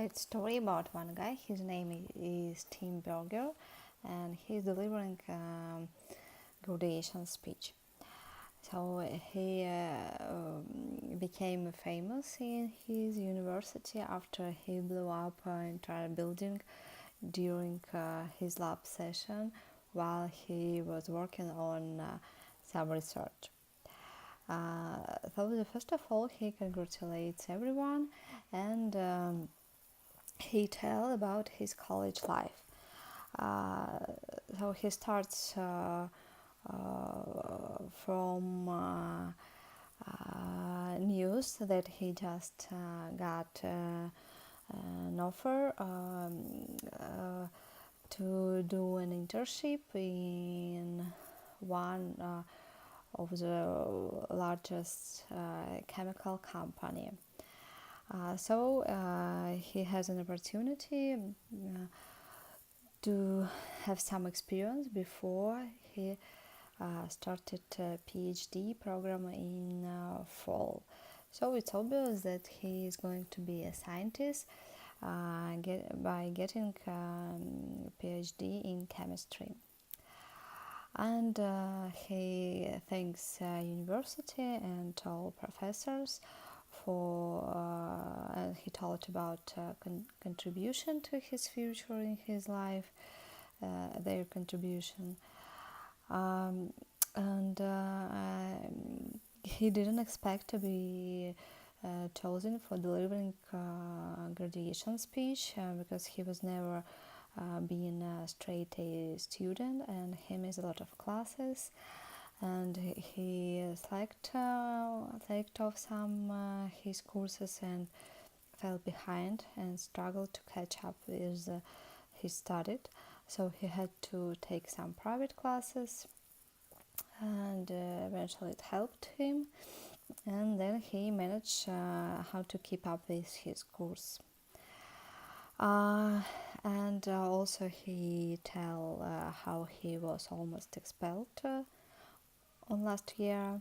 It's a story about one guy. His name is Tim Berger, and he's delivering graduation speech. So he became famous in his university after he blew up an entire building during his lab session while he was working on some research. So first of all, he congratulates everyone, and he tells about his college life. So he starts from news that he just got an offer to do an internship in one of the largest chemical company. So he has an opportunity to have some experience before he started a PhD program in fall. So it's obvious that he is going to be a scientist by getting PhD in chemistry. And he thanks university and all professors and he talked about contribution to his future in his life, their contribution, and he didn't expect to be chosen for delivering graduation speech because he was never been a straight A student and he missed a lot of classes, and he slacked off some his courses and fell behind and struggled to catch up with his studied. So he had to take some private classes, and eventually it helped him, and then he managed how to keep up with his course. And also he tell how he was almost expelled on last year.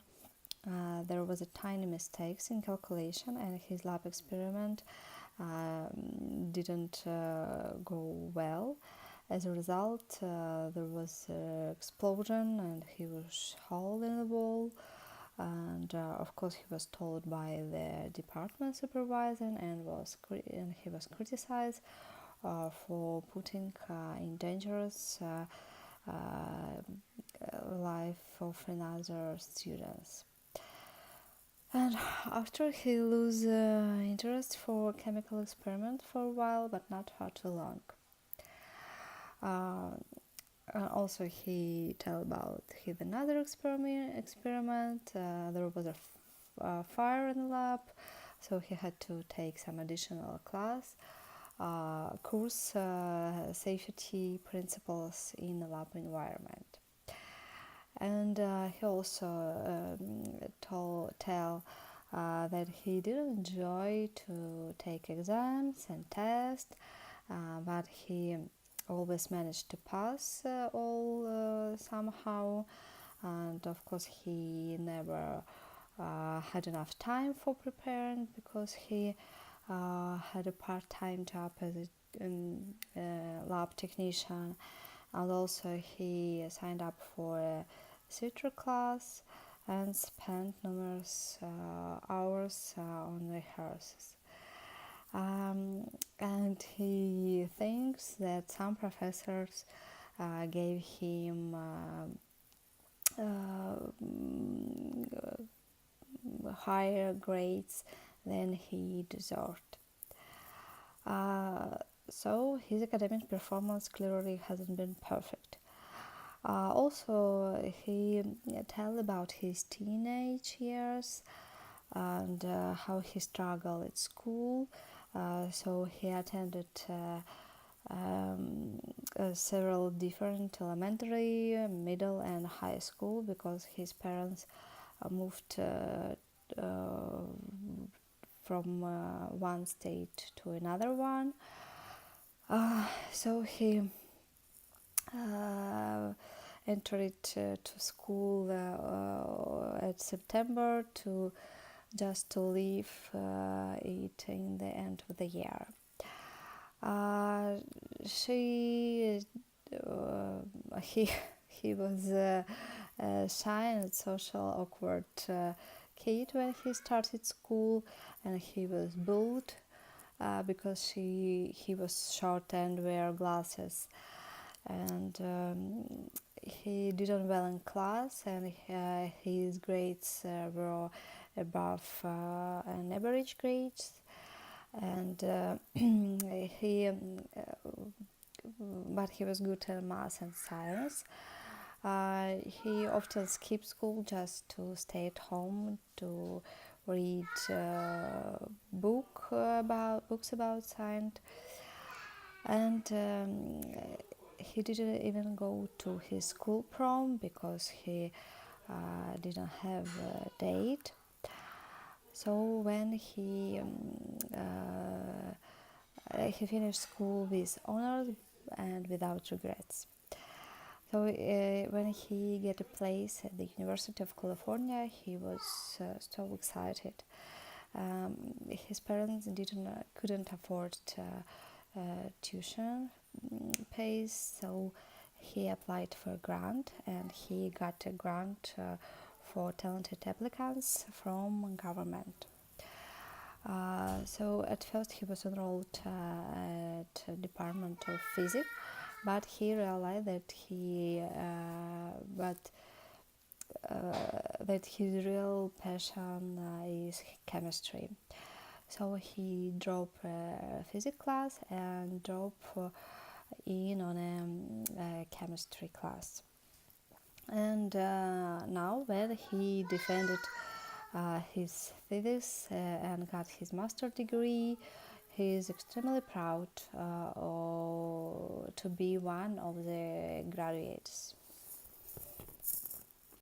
There was a tiny mistakes in calculation and his lab experiment didn't go well. As a result, there was an explosion and he was hauled in the wall, and of course he was told by the department supervisor and he was criticized for putting in dangerous life of another students. And after he lose interest for chemical experiment for a while, but not for too long. Also he tell about his another experiment. There was a fire in the lab, so he had to take some additional course safety principles in the lab environment. And he also tell that he didn't enjoy to take exams and tests, but he always managed to pass all somehow, and of course he never had enough time for preparing because he had a part-time job as a lab technician, and also he signed up for a theater class and spent numerous hours on rehearsals. And he thinks that some professors gave him higher grades than he deserved. So his academic performance clearly hasn't been perfect. Also, he tells about his teenage years and how he struggled at school. So he attended several different elementary, middle and high school because his parents moved from one state to another one. So he entered to school at September to leave it in the end of the year. Uh, she he he was a shy and social awkward kid when he started school, and he was bullied because he was short and wear glasses, and he didn't well in class, and his grades were above an average grades, and but he was good at math and science. He often skipped school just to stay at home to read books about science, and he didn't even go to his school prom because he didn't have a date. So when he finished school with honors and without regrets. So when he get a place at the University of California, he was so excited. His parents couldn't afford tuition pays, so he applied for a grant, and he got a grant for talented applicants from government. So at first he was enrolled at Department of Physics, but he realized that that his real passion is chemistry. So he dropped physics class and dropped in on a chemistry class. And now when he defended his thesis and got his master's degree, he is extremely proud to be one of the graduates.